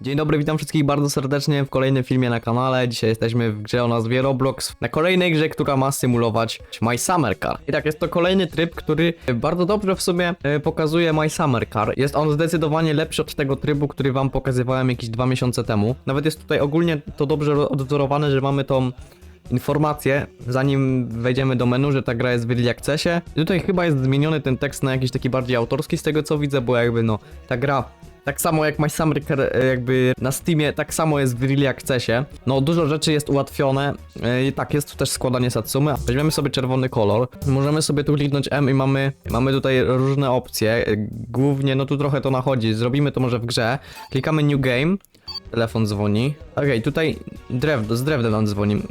Dzień dobry, witam wszystkich bardzo serdecznie w kolejnym filmie na kanale. Dzisiaj jesteśmy w grze o nazwie Roblox, na kolejnej grze, która ma symulować My Summer Car. I tak, jest to kolejny tryb, który bardzo dobrze w sumie pokazuje My Summer Car. Jest on zdecydowanie lepszy od tego trybu, który wam pokazywałem jakieś 2 miesiące temu. Nawet jest tutaj ogólnie to dobrze odwzorowane, że mamy tą informację, zanim wejdziemy do menu, że ta gra jest w Early Accessie. Tutaj chyba jest zmieniony ten tekst na jakiś taki bardziej autorski z tego co widzę, bo jakby no, ta gra tak samo jak My Summer Car jakby na Steamie, tak samo jest w Early Accessie. No dużo rzeczy jest ułatwione i tak, jest tu też składanie Satsumy. Weźmiemy sobie czerwony kolor, możemy sobie tu kliknąć M i mamy tutaj różne opcje. Głównie, no tu trochę to nachodzi, zrobimy to może w grze. Klikamy New Game. Telefon dzwoni. Okej, tutaj z drewna nam dzwoni.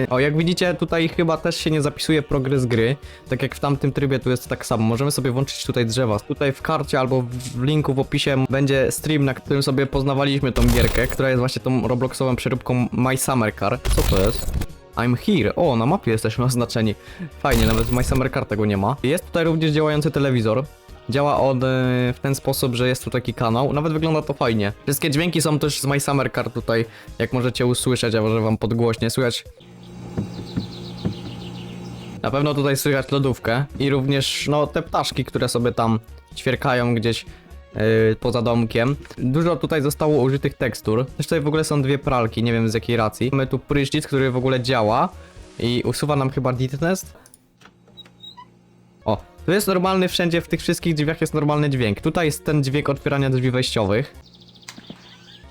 O, jak widzicie, tutaj chyba też się nie zapisuje progres gry. Tak jak w tamtym trybie tu jest tak samo. Możemy sobie włączyć tutaj drzewa. Tutaj w karcie albo w linku w opisie będzie stream, na którym sobie poznawaliśmy tą gierkę, która jest właśnie tą Robloxową przeróbką My Summer Car. Co to jest? I'm here. O, na mapie jesteśmy oznaczeni. Fajnie, nawet w My Summer Car tego nie ma. Jest tutaj również działający telewizor. Działa on w ten sposób, że jest tu taki kanał. Nawet wygląda to fajnie. Wszystkie dźwięki są też z My Summer Car tutaj, jak możecie usłyszeć, ja może wam podgłośnie słychać. Na pewno tutaj słychać lodówkę i również no te ptaszki, które sobie tam ćwierkają gdzieś poza domkiem. Dużo tutaj zostało użytych tekstur. Też tutaj w ogóle są dwie pralki, nie wiem z jakiej racji. Mamy tu prysznic, który w ogóle działa i usuwa nam chyba Ditnest. O, tu jest normalny, wszędzie w tych wszystkich drzwiach jest normalny dźwięk. Tutaj jest ten dźwięk otwierania drzwi wejściowych.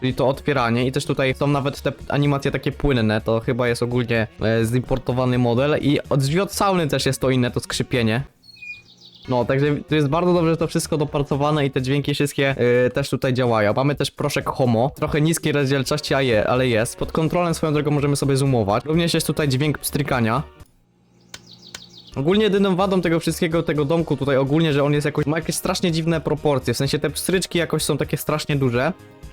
Czyli to otwieranie i też tutaj są nawet te animacje takie płynne, to chyba jest ogólnie zimportowany model i od drzwi od sauny też jest to inne, to skrzypienie. No, także to jest bardzo dobrze to wszystko dopracowane i te dźwięki wszystkie też tutaj działają. Mamy też proszek Homo, trochę niskiej rozdzielczości, ale jest. Pod kontrolą swoją drogą możemy sobie zoomować. Również jest tutaj dźwięk pstrykania. Ogólnie jedyną wadą tego wszystkiego, tego domku tutaj ogólnie, że on jest jakoś, ma jakieś strasznie dziwne proporcje, w sensie te pstryczki jakoś są takie strasznie duże.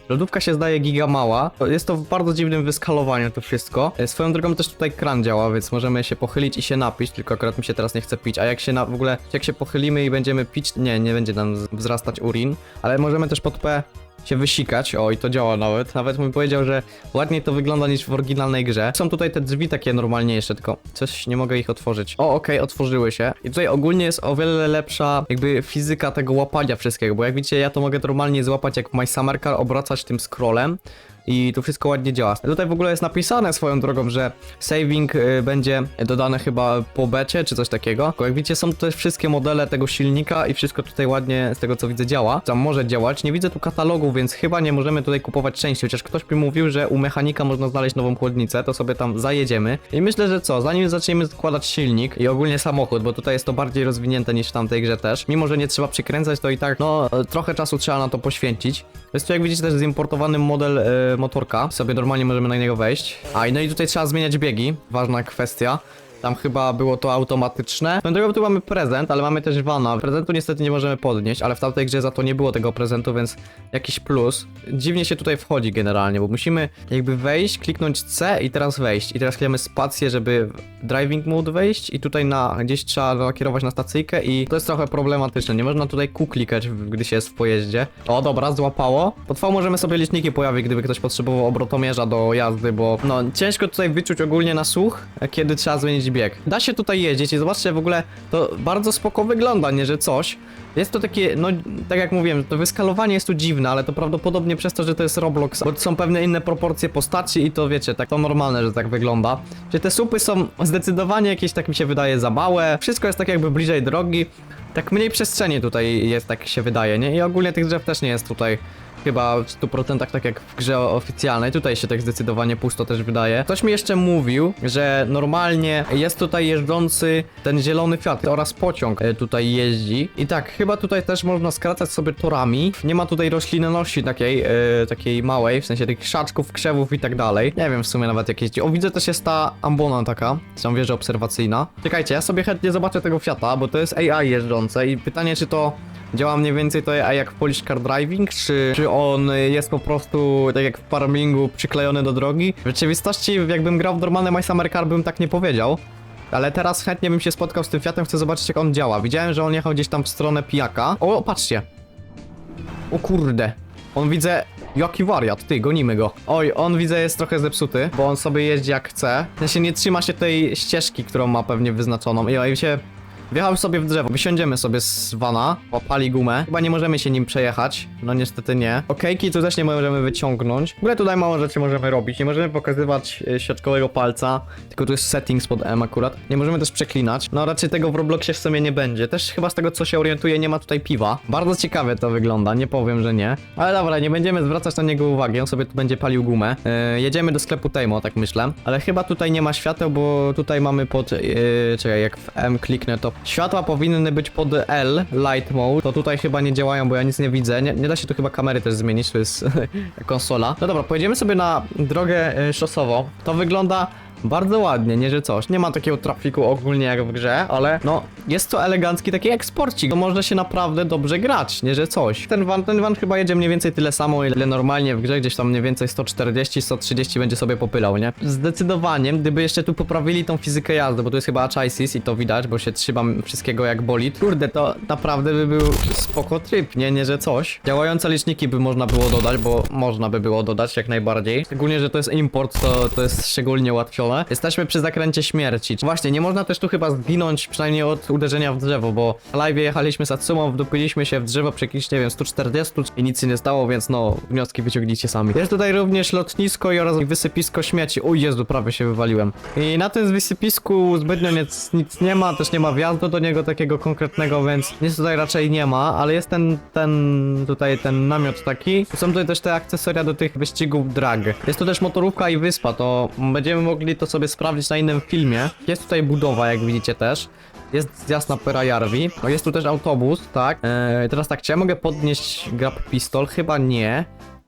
Lodówka się zdaje giga mała. Jest to w bardzo dziwnym wyskalowaniu to wszystko. Swoją drogą też tutaj kran działa, więc możemy się pochylić i się napić, tylko akurat mi się teraz nie chce pić. A jak się w ogóle, jak się pochylimy i będziemy pić, nie będzie nam wzrastać urin. Ale możemy też pod P się wysikać, o i to działa nawet. Nawet mi powiedział, że ładniej to wygląda niż w oryginalnej grze. Są tutaj te drzwi takie normalniejsze, tylko coś nie mogę ich otworzyć. O, okej, otworzyły się. I tutaj ogólnie jest o wiele lepsza jakby fizyka tego łapania wszystkiego, bo jak widzicie, ja to mogę normalnie złapać jak w My Summer Car, obracać tym scrollem. I to wszystko ładnie działa. Tutaj w ogóle jest napisane swoją drogą, że saving będzie dodane chyba po becie, czy coś takiego. Jak widzicie, są też wszystkie modele tego silnika i wszystko tutaj ładnie, z tego co widzę, działa. Tam może działać. Nie widzę tu katalogu, więc chyba nie możemy tutaj kupować części. Chociaż ktoś mi mówił, że u mechanika można znaleźć nową chłodnicę, to sobie tam zajedziemy. I myślę, że co, zanim zaczniemy składać silnik i ogólnie samochód, bo tutaj jest to bardziej rozwinięte niż w tamtej grze też. Mimo, że nie trzeba przykręcać, to i tak, no, trochę czasu trzeba na to poświęcić. Jest tu, jak widzicie, też zimportowany model motorka. Sobie normalnie możemy na niego wejść. A, no i tutaj trzeba zmieniać biegi. Ważna kwestia. Tam chyba było to automatyczne. No drogą tu mamy prezent, ale mamy też vana. Prezentu niestety nie możemy podnieść, ale w tamtej grze za to nie było tego prezentu, więc jakiś plus. Dziwnie się tutaj wchodzi generalnie, bo musimy jakby wejść, kliknąć C i teraz wejść. I teraz klikamy spację, żeby w driving mode wejść i tutaj gdzieś trzeba nakierować na stacyjkę i to jest trochę problematyczne. Nie można tutaj Q klikać, gdy się jest w pojeździe. O, dobra, złapało. Pod V możemy sobie liczniki pojawić, gdyby ktoś potrzebował obrotomierza do jazdy, bo no ciężko tutaj wyczuć ogólnie na słuch, kiedy trzeba zmienić bieg. Da się tutaj jeździć i zobaczcie, w ogóle to bardzo spoko wygląda, nie, że coś. Jest to takie, no tak jak mówiłem, to wyskalowanie jest tu dziwne, ale to prawdopodobnie przez to, że to jest Roblox, bo są pewne inne proporcje postaci i to wiecie, tak to normalne, że tak wygląda. Że te słupy są zdecydowanie jakieś, tak mi się wydaje, za małe. Wszystko jest tak jakby bliżej drogi. Tak mniej przestrzeni tutaj jest, tak się wydaje, nie? I ogólnie tych drzew też nie jest tutaj chyba w 100% tak jak w grze oficjalnej. Tutaj się tak zdecydowanie pusto też wydaje. Ktoś mi jeszcze mówił, że normalnie jest tutaj jeżdżący ten zielony Fiat oraz pociąg tutaj jeździ. I tak, chyba tutaj też można skracać sobie torami. Nie ma tutaj roślinności takiej małej, w sensie tych krzaczków, krzewów i tak dalej. Nie wiem w sumie nawet jak jeździ. O, widzę też jest ta ambona taka, są wieża obserwacyjna. Czekajcie, ja sobie chętnie zobaczę tego Fiata, bo to jest AI jeżdżące i pytanie, czy to działa mniej więcej to jak w Polish Car Driving, czy on jest po prostu, tak jak w farmingu, przyklejony do drogi? W rzeczywistości, jakbym grał w normalne My Summer Car, bym tak nie powiedział. Ale teraz chętnie bym się spotkał z tym Fiatem, chcę zobaczyć jak on działa. Widziałem, że on jechał gdzieś tam w stronę pijaka. O, patrzcie. O kurde. On widzę, Jaki wariat, ty, gonimy go. Oj, on widzę jest trochę zepsuty, bo on sobie jeździ jak chce. W sensie nie trzyma się tej ścieżki, którą ma pewnie wyznaczoną. I się... Wjechał sobie w drzewo, wysiądziemy sobie z vana, popali gumę. Chyba nie możemy się nim przejechać, no niestety nie. Okejki tu też nie możemy wyciągnąć. W ogóle tutaj mało rzeczy możemy robić, nie możemy pokazywać środkowego palca, tylko tu jest settings pod M akurat. Nie możemy też przeklinać, no raczej tego w Robloxie w sumie nie będzie. Też chyba z tego co się orientuję nie ma tutaj piwa. Bardzo ciekawie to wygląda, nie powiem, że nie. Ale dobra, nie będziemy zwracać na niego uwagi, on sobie tu będzie palił gumę. Jedziemy do sklepu Tejmo, tak myślę. Ale chyba tutaj nie ma świateł, bo tutaj mamy pod... czekaj, jak w M kliknę to... Światła powinny być pod L, Light Mode, to tutaj chyba nie działają, bo ja nic nie widzę. Nie da się tu chyba kamery też zmienić, to jest konsola. No dobra, pojedziemy sobie na drogę szosową. To wygląda bardzo ładnie, nie że coś. Nie ma takiego trafiku ogólnie jak w grze, ale no jest to elegancki taki eksporcik. To można się naprawdę dobrze grać, nie że coś. Ten van chyba jedzie mniej więcej tyle samo, ile normalnie w grze, gdzieś tam mniej więcej 140, 130 będzie sobie popylał, nie? Zdecydowanie, gdyby jeszcze tu poprawili tą fizykę jazdy, bo tu jest chyba chassis i to widać, bo się trzymam wszystkiego jak bolid. Kurde, to naprawdę by był spoko tryb, nie że coś. Działające liczniki by można było dodać, bo można by było dodać jak najbardziej. Szczególnie, że to jest import, to jest szczególnie ułatwione. Jesteśmy przy zakręcie śmierci. Właśnie, nie można też tu chyba zginąć, przynajmniej od uderzenia w drzewo, bo na live jechaliśmy z Atsumą, wdupiliśmy się w drzewo przy jakichś, nie wiem, 140 i nic się nie stało, więc no, wnioski wyciągnijcie sami. Jest tutaj również lotnisko oraz wysypisko śmieci. O Jezu, prawie się wywaliłem. I na tym wysypisku zbytnio nic nie ma, też nie ma wjazdu do niego takiego konkretnego, więc nic tutaj raczej nie ma, ale jest ten namiot taki. Są tutaj też te akcesoria do tych wyścigów drag. Jest tu też motorówka i wyspa, to będziemy mogli to sobie sprawdzić na innym filmie. Jest tutaj budowa, jak widzicie też. Jest zjazd na Perajarvi. No jest tu też autobus, tak. Teraz tak, czy ja mogę podnieść grab pistol? Chyba nie.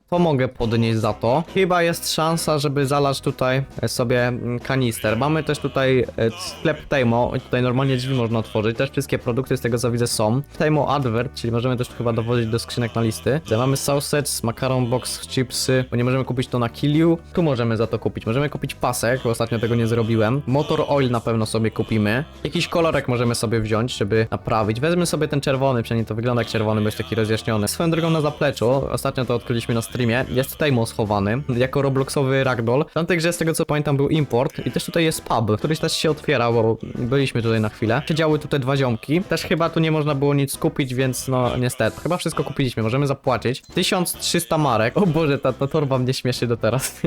To mogę podnieść za to. Chyba jest szansa, żeby zalać tutaj sobie kanister. Mamy też tutaj sklep Tejmo i tutaj normalnie drzwi można otworzyć. Też wszystkie produkty z tego co widzę są. Tejmo Advert, czyli możemy też chyba dowodzić do skrzynek na listy. Tutaj mamy sausage, makaron box, chipsy, bo nie możemy kupić to na Kill You. Tu możemy za to kupić. Możemy kupić pasek, bo ostatnio tego nie zrobiłem. Motor oil na pewno sobie kupimy. Jakiś kolorek możemy sobie wziąć, żeby naprawić. Wezmę sobie ten czerwony, przynajmniej to wygląda jak czerwony, bo jest taki rozjaśniony. Swoją drogą na zapleczu, ostatnio to odkryliśmy na streamie, jest Tejmo schowany, jako robloxowy ragdoll. W tamtej grze, z tego co pamiętam, był import i też tutaj jest pub, który też się otwierał, bo byliśmy tutaj na chwilę. Siedziały tutaj dwa ziomki. Też chyba tu nie można było nic kupić, więc no niestety. Chyba wszystko kupiliśmy, możemy zapłacić. 1300 marek. O Boże, ta torba mnie śmieszy do teraz.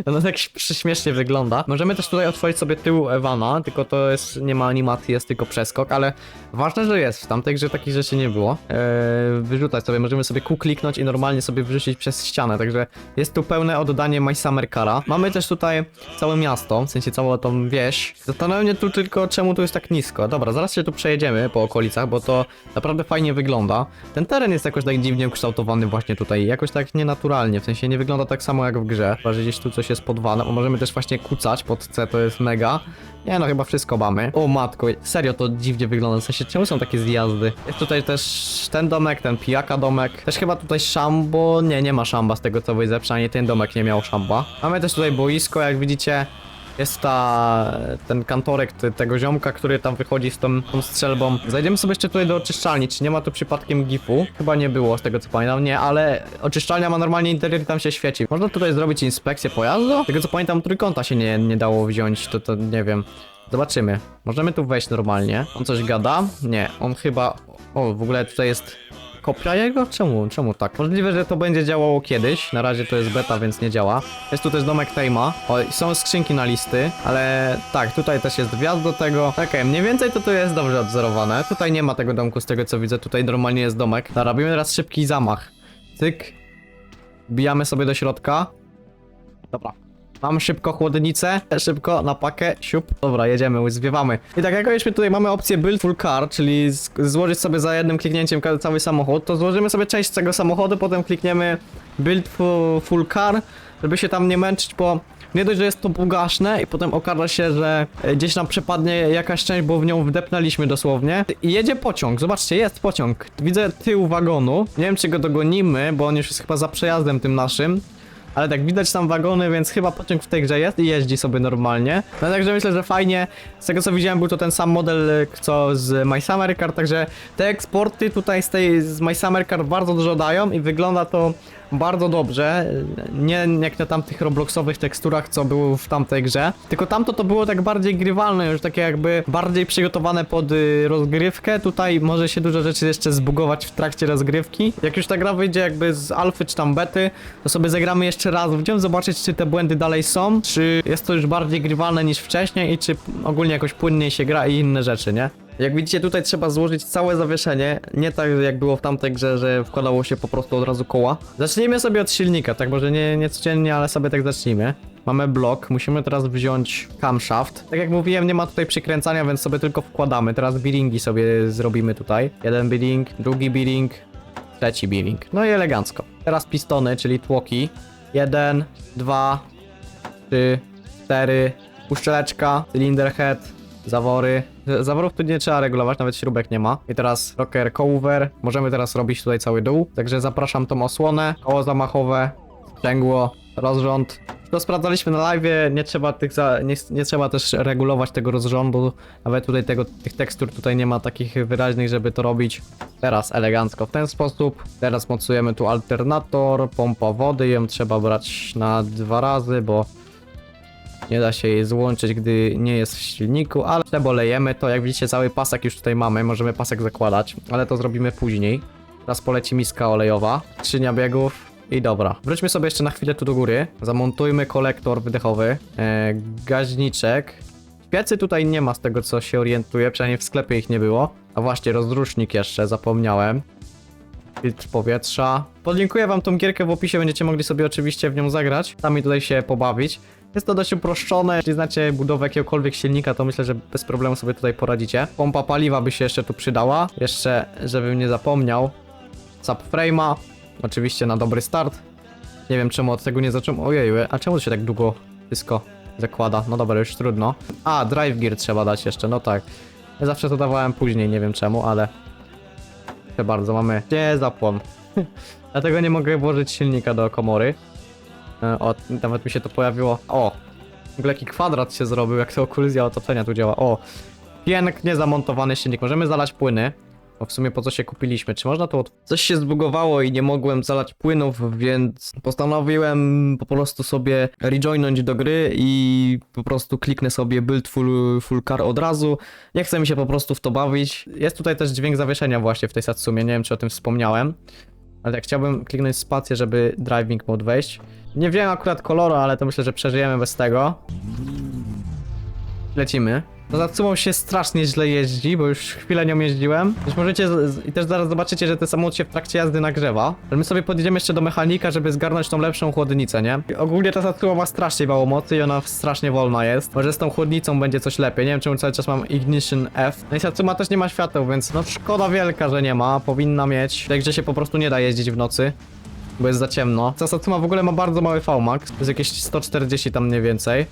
No tak śmiesznie wygląda. Możemy też tutaj otworzyć sobie tył Ewana, tylko to jest, nie ma animacji, jest tylko przeskok, ale ważne, że jest. W tamtej grze takich rzeczy nie było. Wyrzucać sobie, możemy sobie Q kliknąć i normalnie sobie wrzucić przez ścianę, także jest tu pełne oddanie My Summer Cara. Mamy też tutaj całe miasto, w sensie całą tą wieś. Zastanawiam mnie tu tylko, czemu tu jest tak nisko. Dobra, zaraz się tu przejedziemy po okolicach, bo to naprawdę fajnie wygląda. Ten teren jest jakoś tak dziwnie ukształtowany właśnie tutaj, jakoś tak nienaturalnie, w sensie nie wygląda tak samo jak w grze. Chyba, że gdzieś tu coś jest pod vanem, możemy też właśnie kucać pod C, to jest mega. Nie no, chyba wszystko mamy. O matko, serio to dziwnie wygląda, w sensie czemu są takie zjazdy? Jest tutaj też ten domek, ten pijaka domek. Też chyba tutaj szambo, nie ma szamba z tego co widzę, przynajmniej ten domek nie miał szamba. Mamy też tutaj boisko, jak widzicie. Jest ten kantorek tego ziomka, który tam wychodzi z tą strzelbą. Zajdziemy sobie jeszcze tutaj do oczyszczalni, czy nie ma tu przypadkiem gifu? Chyba nie było, z tego co pamiętam, nie, ale oczyszczalnia ma normalnie interior i tam się świeci. Można tutaj zrobić inspekcję pojazdu? Z tego co pamiętam, trójkąta się nie dało wziąć, to nie wiem. Zobaczymy. Możemy tu wejść normalnie. On coś gada? Nie, on chyba... O, w ogóle tutaj jest... Kopia jego? Czemu tak? Możliwe, że to będzie działało kiedyś. Na razie to jest beta, więc nie działa. Jest tu też domek Tejma. O, są skrzynki na listy, ale tak, tutaj też jest wjazd do tego. Okej, mniej więcej to tu jest dobrze odzorowane. Tutaj nie ma tego domku, z tego co widzę. Tutaj normalnie jest domek. Dobra, robimy teraz szybki zamach. Cyk. Wbijamy sobie do środka. Dobra. Mam szybko chłodnicę, szybko na pakę, siup. Dobra, jedziemy, zwiewamy. I tak jak już tutaj mamy opcję build full car, czyli złożyć sobie za jednym kliknięciem cały samochód, to złożymy sobie część tego samochodu, potem klikniemy build full car, żeby się tam nie męczyć, bo nie dość, że jest to bugaśne i potem okaże się, że gdzieś nam przepadnie jakaś część, bo w nią wdepnęliśmy dosłownie. I jedzie pociąg, zobaczcie, jest pociąg. Widzę tył wagonu, nie wiem czy go dogonimy, bo on już jest chyba za przejazdem tym naszym. Ale tak, widać tam wagony, więc chyba pociąg w tej grze jest i jeździ sobie normalnie. No także myślę, że fajnie. Z tego co widziałem, był to ten sam model, co z My Summer Car, także te eksporty tutaj z My Summer Car bardzo dużo dają i wygląda to bardzo dobrze, nie jak na tamtych robloxowych teksturach, co było w tamtej grze, tylko tamto to było tak bardziej grywalne, już takie jakby bardziej przygotowane pod rozgrywkę. Tutaj może się dużo rzeczy jeszcze zbugować w trakcie rozgrywki. Jak już ta gra wyjdzie jakby z alfy czy tam bety, to sobie zagramy jeszcze raz w nią, zobaczyć czy te błędy dalej są, czy jest to już bardziej grywalne niż wcześniej i czy ogólnie jakoś płynniej się gra i inne rzeczy, nie? Jak widzicie, tutaj trzeba złożyć całe zawieszenie, nie tak jak było w tamtej grze, że wkładało się po prostu od razu koła. Zacznijmy sobie od silnika, tak może nie codziennie, ale sobie tak zacznijmy. Mamy blok, musimy teraz wziąć camshaft. Tak jak mówiłem, nie ma tutaj przykręcania, więc sobie tylko wkładamy. Teraz bearingi sobie zrobimy tutaj. Jeden bearing, drugi bearing, trzeci bearing. No i elegancko. Teraz pistony, czyli tłoki. 1, 2, 3, 4, uszczeleczka, cylinder head, zawory. Zaworów tu nie trzeba regulować, nawet śrubek nie ma. I teraz rocker cover. Możemy teraz robić tutaj cały dół. Także zapraszam tą osłonę, koło zamachowe, sprzęgło, rozrząd. To sprawdzaliśmy na live, nie trzeba nie trzeba też regulować tego rozrządu. Nawet tutaj tych tekstur tutaj nie ma takich wyraźnych, żeby to robić. Teraz elegancko w ten sposób. Teraz mocujemy tu alternator, pompa wody, ją trzeba brać na 2 razy, bo nie da się jej złączyć, gdy nie jest w silniku, ale lejemy to. Jak widzicie, cały pasek już tutaj mamy, możemy pasek zakładać, ale to zrobimy później. Teraz poleci miska olejowa, skrzynia biegów i dobra. Wróćmy sobie jeszcze na chwilę tu do góry. Zamontujmy kolektor wydechowy, gaźniczek. Piecy tutaj nie ma z tego, co się orientuję, przynajmniej w sklepie ich nie było. A właśnie, rozrusznik jeszcze, zapomniałem. Filtr powietrza. Podlinkuję wam tą gierkę w opisie, będziecie mogli sobie oczywiście w nią zagrać. Sami tutaj się pobawić. Jest to dość uproszczone, jeśli znacie budowę jakiegokolwiek silnika, to myślę, że bez problemu sobie tutaj poradzicie. Pompa paliwa by się jeszcze tu przydała. Jeszcze, żebym nie zapomniał, subframe'a. Oczywiście na dobry start. Nie wiem czemu od tego nie zacząłem. Ojej, a czemu to się tak długo wszystko zakłada? No dobra, już trudno. A, drive gear trzeba dać jeszcze, no tak. Ja zawsze to dawałem później, nie wiem czemu, ale... Proszę bardzo, mamy... Nie, zapłon. Dlatego nie mogę włożyć silnika do komory. O, nawet mi się to pojawiło. O! W ogóle jaki kwadrat się zrobił, jak to kolizja otoczenia tu działa. O! Pięknie zamontowany silnik. Możemy zalać płyny. Bo w sumie po co się kupiliśmy? Czy można to... Coś się zbugowało i nie mogłem zalać płynów, więc postanowiłem po prostu sobie rejoinąć do gry i po prostu kliknę sobie build full car od razu. Nie chcę mi się po prostu w to bawić. Jest tutaj też dźwięk zawieszenia właśnie w tej Satsumie, nie wiem czy o tym wspomniałem. Ale jak chciałbym kliknąć spację, żeby driving mode wejść. Nie wiem akurat koloru, ale to myślę, że przeżyjemy bez tego. Lecimy. No za Satsumą się strasznie źle jeździ, bo już chwilę nią jeździłem. Już możecie i też zaraz zobaczycie, że ten samochód się w trakcie jazdy nagrzewa. Ale my sobie podjedziemy jeszcze do mechanika, żeby zgarnąć tą lepszą chłodnicę, nie? I ogólnie ta Satsuma ma strasznie mało mocy i ona strasznie wolna jest. Może z tą chłodnicą będzie coś lepiej. Nie wiem czemu cały czas mam Ignition F. No i Satsuma też nie ma świateł, więc no szkoda wielka, że nie ma. Powinna mieć. Także się po prostu nie da jeździć w nocy, bo jest za ciemno. Ta Satsuma w ogóle ma bardzo mały VMAX. To jest jakieś 140 tam mniej więcej.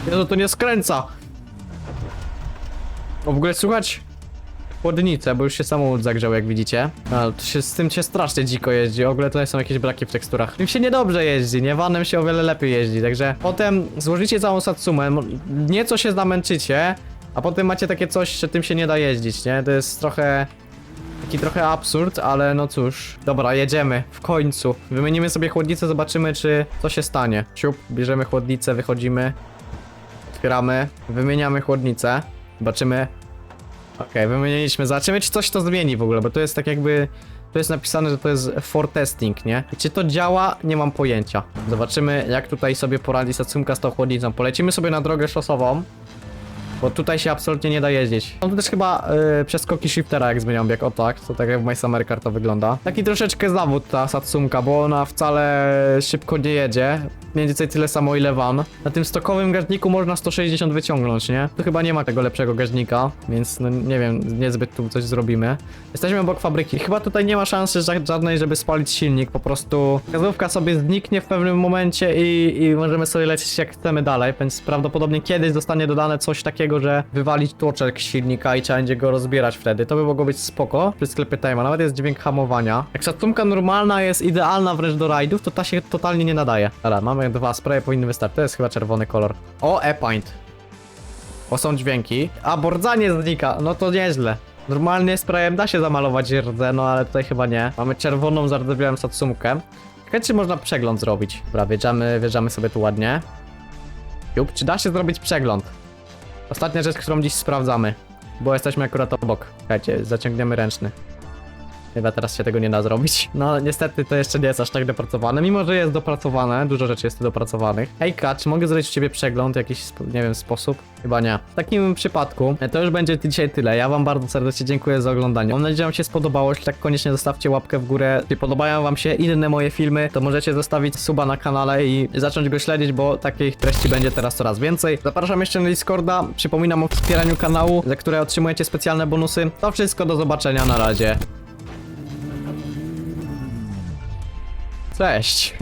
Jezu, to nie skręca! O, w ogóle słuchać chłodnicę, bo już się samochód zagrzał, jak widzicie. Ale to się, z tym się strasznie dziko jeździ. W ogóle tutaj są jakieś braki w teksturach. Tym się niedobrze jeździ, nie? Vanem się o wiele lepiej jeździ, także potem złożycie całą Satsumę, nieco się zamęczycie, a potem macie takie coś, że tym się nie da jeździć, nie? To jest trochę absurd, ale no cóż. Dobra, jedziemy, w końcu. Wymienimy sobie chłodnicę, zobaczymy, czy co się stanie. Siup, bierzemy chłodnicę, wychodzimy. Otwieramy, wymieniamy chłodnicę, zobaczymy. Okej, wymieniliśmy, zobaczymy czy coś to zmieni w ogóle, bo to jest tak jakby... To jest napisane, że to jest for testing, nie? I czy to działa? Nie mam pojęcia. Zobaczymy jak tutaj sobie poradzi Satsumka z tą chłodnicą. Polecimy sobie na drogę szosową, bo tutaj się absolutnie nie da jeździć. Mam tu też chyba przeskoki shiftera jak zmieniam bieg, o tak, to tak jak w My Summer Car to wygląda. Taki troszeczkę zawód ta Satsumka, bo ona wcale szybko nie jedzie. Mniej więcej tyle samo ile van. Na tym stokowym gaźniku można 160 wyciągnąć, nie? Tu chyba nie ma tego lepszego gaźnika, więc no nie wiem, niezbyt tu coś zrobimy. Jesteśmy obok fabryki. Chyba tutaj nie ma szansy żadnej, żeby spalić silnik. Po prostu gazówka sobie zniknie w pewnym momencie i możemy sobie lecieć jak chcemy dalej, więc prawdopodobnie kiedyś zostanie dodane coś takiego, że wywalić tłoczek silnika i trzeba będzie go rozbierać wtedy. To by mogło być spoko przy sklepie Time'a. Nawet jest dźwięk hamowania. Jak Satsumka normalna jest idealna wręcz do rajdów, to ta się totalnie nie nadaje. Dobra, mamy 2 spraye, powinny wystarczyć. To jest chyba czerwony kolor. O, e-paint. O, są dźwięki. A, bordzanie znika. No to nieźle. Normalnie sprayem da się zamalować rdze, no ale tutaj chyba nie. Mamy czerwoną, zardzewiałą Satsumkę. Ciekawe, czy można przegląd zrobić. Dobra, wjeżdżamy sobie tu ładnie. Jup, czy da się zrobić przegląd? Ostatnia rzecz, którą dziś sprawdzamy. Bo jesteśmy akurat obok. Słuchajcie, zaciągniemy ręczny. Chyba teraz się tego nie da zrobić. No niestety to jeszcze nie jest aż tak dopracowane, mimo że jest dopracowane, dużo rzeczy jest tu dopracowanych. Hejka, czy mogę zrobić u ciebie przegląd w jakiś, nie wiem, sposób? Chyba nie. W takim przypadku to już będzie dzisiaj tyle. Ja wam bardzo serdecznie dziękuję za oglądanie. Mam nadzieję, że wam się spodobało. Jeśli tak, koniecznie zostawcie łapkę w górę. Jeśli podobają wam się inne moje filmy, to możecie zostawić suba na kanale i zacząć go śledzić, bo takich treści będzie teraz coraz więcej. Zapraszam jeszcze na Discorda. Przypominam o wspieraniu kanału, za które otrzymujecie specjalne bonusy. To wszystko, do zobaczenia, na razie. Cześć!